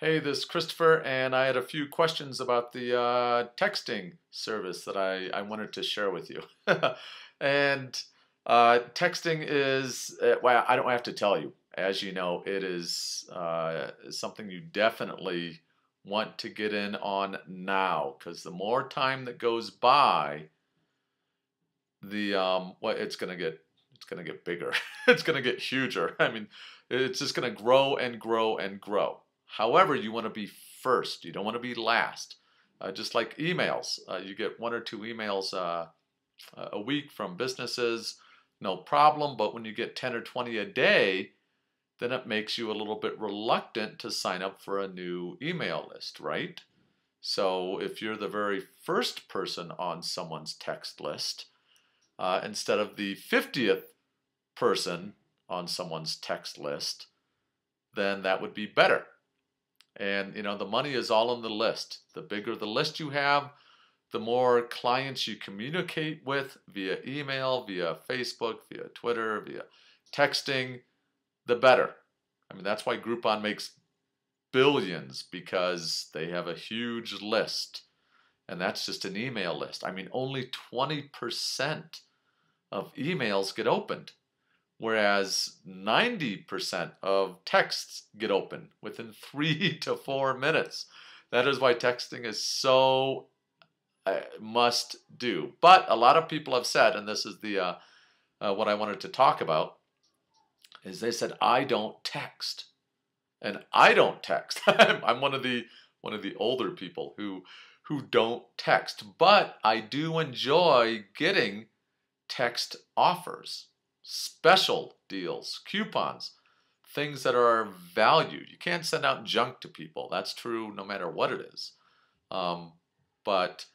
Hey, this is Christopher, and I had a few questions about the texting service that I wanted to share with you. And texting is, well, I don't have to tell you. As you know, it is something you definitely want to get in on now, because the more time that goes by, the well, it's gonna get bigger. It's gonna get huger. I mean, it's just gonna grow and grow and grow. However, you want to be first. You don't want to be last. Just like emails, you get one or two emails a week from businesses, no problem. But when you get 10 or 20 a day, then it makes you a little bit reluctant to sign up for a new email list, right? So if you're the very first person on someone's text list, instead of the 50th person on someone's text list, then that would be better. And the money is all in the list. The bigger the list you have, the more clients you communicate with via email, via Facebook, via Twitter, via texting, the better. I mean, that's why Groupon makes billions, because they have a huge list. And that's just an email list. I mean, only 20% of emails get opened, whereas 90% of texts get opened within 3 to 4 minutes. That is why texting is so must do. But a lot of people have said, and this is the what I wanted to talk about, is they said, I don't text. And I don't text. I'm one of the older people who don't text, but I do enjoy getting text offers, special deals, coupons, things that are valued. You can't send out junk to people. That's true no matter what it is. But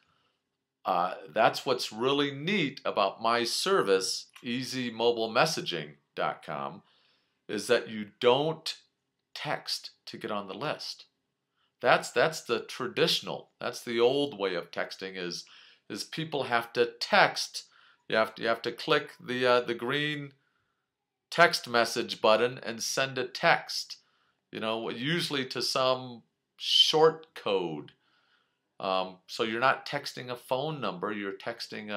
that's what's really neat about my service, easymobilemessaging.com, is that you don't text to get on the list. That's the traditional. That's the old way of texting. Is people have to text. You have to click the green text message button and send a text. Usually to some short code. So you're not texting a phone number. You're texting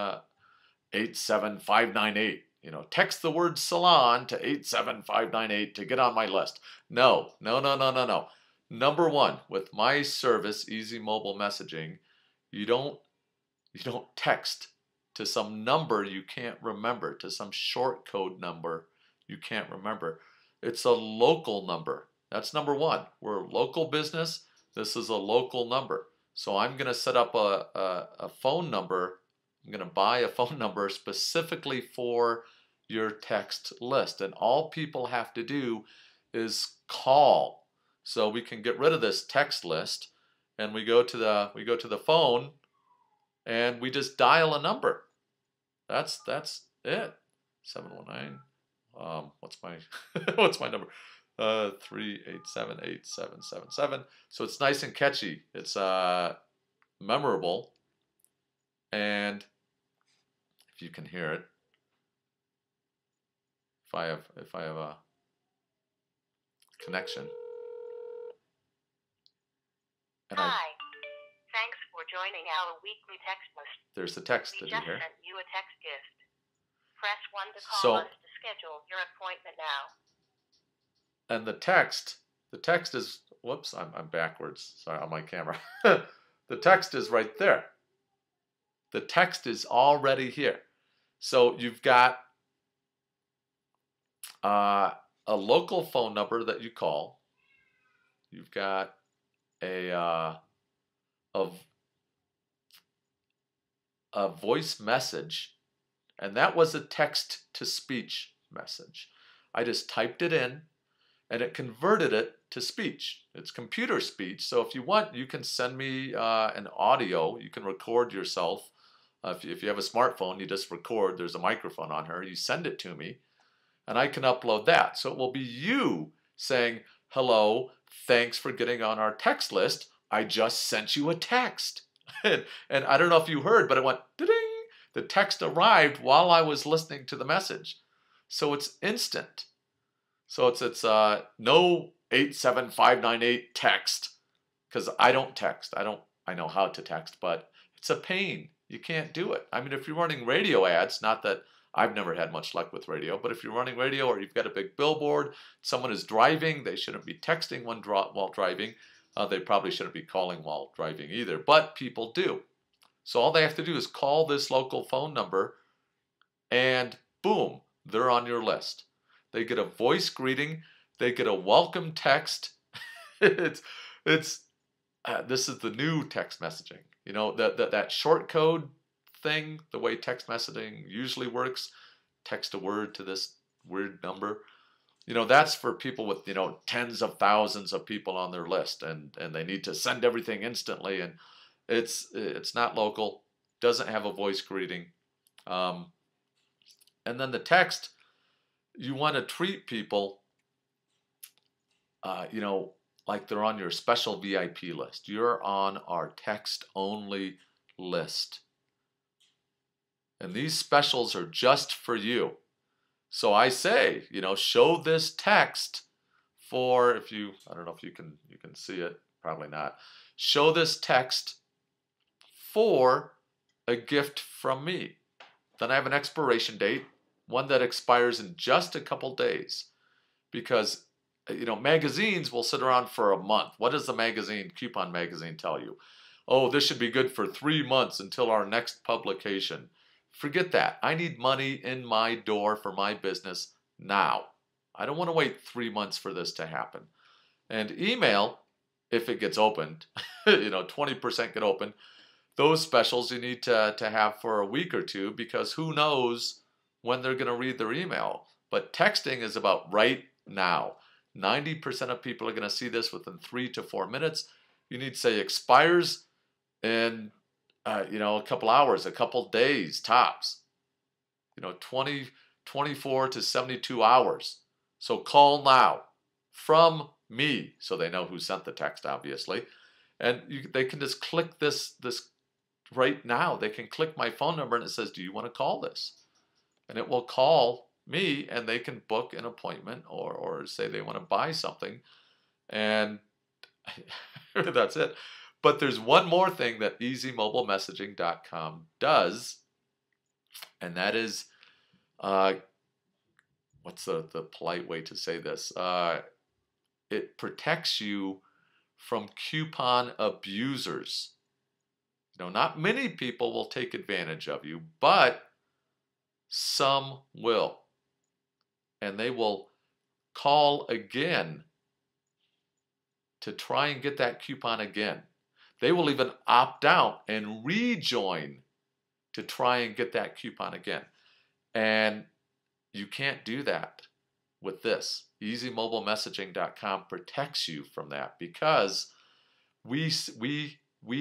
87598. Text the word salon to 87598 to get on my list. No, no, no, no, no, no. Number one, with my service, Easy Mobile Messaging, you don't text to some number you can't remember, to some short code number you can't remember. It's a local number. That's number one. We're a local business. This is a local number. So I'm going to set up a phone number. I'm going to buy a phone number specifically for your text list. And all people have to do is call. So we can get rid of this text list, and we go to the phone, and we just dial a number. That's it. 719. What's my what's my number? 3878777. So it's nice and catchy. It's memorable, and if you can hear it, if I have a connection. And Hi. Thanks for joining our weekly text list. There's the text. We Did just you hear? sent you a text gift. Press 1 to call So, us to schedule your appointment now. and the text is, whoops, I'm backwards. Sorry, on my camera. The text is right there. The text is already here. So you've got a local phone number that you call. You've got a voice message, and that was a text-to-speech message. I just typed it in, and it converted it to speech. It's computer speech, so if you want, you can send me an audio. You can record yourself. If you have a smartphone, you just record. There's a microphone on her. You send it to me, and I can upload that. So it will be you saying, hello, thanks for getting on our text list. I just sent you a text. And I don't know if you heard, but it went ding. The text arrived while I was listening to the message. So it's instant. So it's no 87598 text. because I don't text. I know how to text, but it's a pain. You can't do it. I mean, if you're running radio ads, not that I've never had much luck with radio, but if you're running radio or you've got a big billboard, someone is driving, they shouldn't be texting while driving. They probably shouldn't be calling while driving either, but people do. So all they have to do is call this local phone number and boom, they're on your list. They get a voice greeting, they get a welcome text. it's it's this is the new text messaging. You know, that short code thing, the way text messaging usually works, text a word to this weird number. You know, that's for people with, you know, tens of thousands of people on their list, and they need to send everything instantly, and it's not local, doesn't have a voice greeting. And then the text, you want to treat people, you know, like they're on your special VIP list. You're on our text-only list. And these specials are just for you. So I say, you know, show this text for, if you, I don't know if you can see it, probably not. Show this text for a gift from me. Then I have an expiration date, one that expires in just a couple days, because you know, magazines will sit around for a month. What does the magazine, coupon magazine, tell you? Oh, this should be good for 3 months until our next publication. Forget that. I need money in my door for my business now. I don't want to wait 3 months for this to happen. And email, if it gets opened, you know, 20% get opened. Those specials you need to have for a week or two, because who knows when they're going to read their email. But texting is about right now. 90% of people are going to see this within 3 to 4 minutes. You need to say expires in, you know, a couple hours, a couple days tops. You know, 24 to 72 hours. So call now from me, so they know who sent the text, obviously. And they can just click this right now. They can click my phone number and it says, do you want to call this? And it will call me, and they can book an appointment or say they want to buy something, and that's it. But there's one more thing that easymobilemessaging.com does, and that is, what's the polite way to say this? It protects you from coupon abusers. You know, not many people will take advantage of you, but some will. And they will call again to try and get that coupon again. They will even opt out and rejoin to try and get that coupon again. And you can't do that with this. EasyMobileMessaging.com protects you from that, because we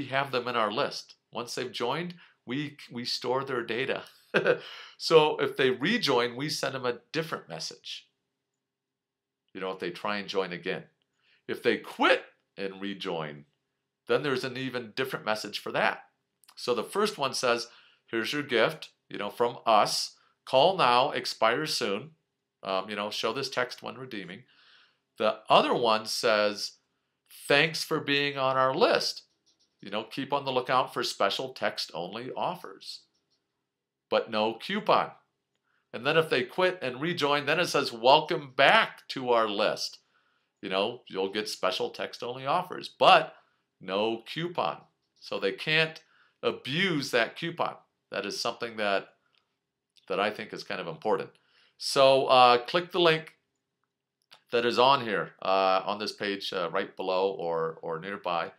have them in our list. Once they've joined, we store their data. So if they rejoin, we send them a different message. You know, if they try and join again. If they quit and rejoin, then there's an even different message for that. So the first one says, here's your gift, you know, from us. Call now, expires soon. You know, show this text when redeeming. The other one says, thanks for being on our list. You know, keep on the lookout for special text-only offers, but no coupon. And then if they quit and rejoin, then it says, welcome back to our list. You know, you'll get special text-only offers, but no coupon. So they can't abuse that coupon. That is something that I think is kind of important. So click the link that is on here, on this page right below or nearby.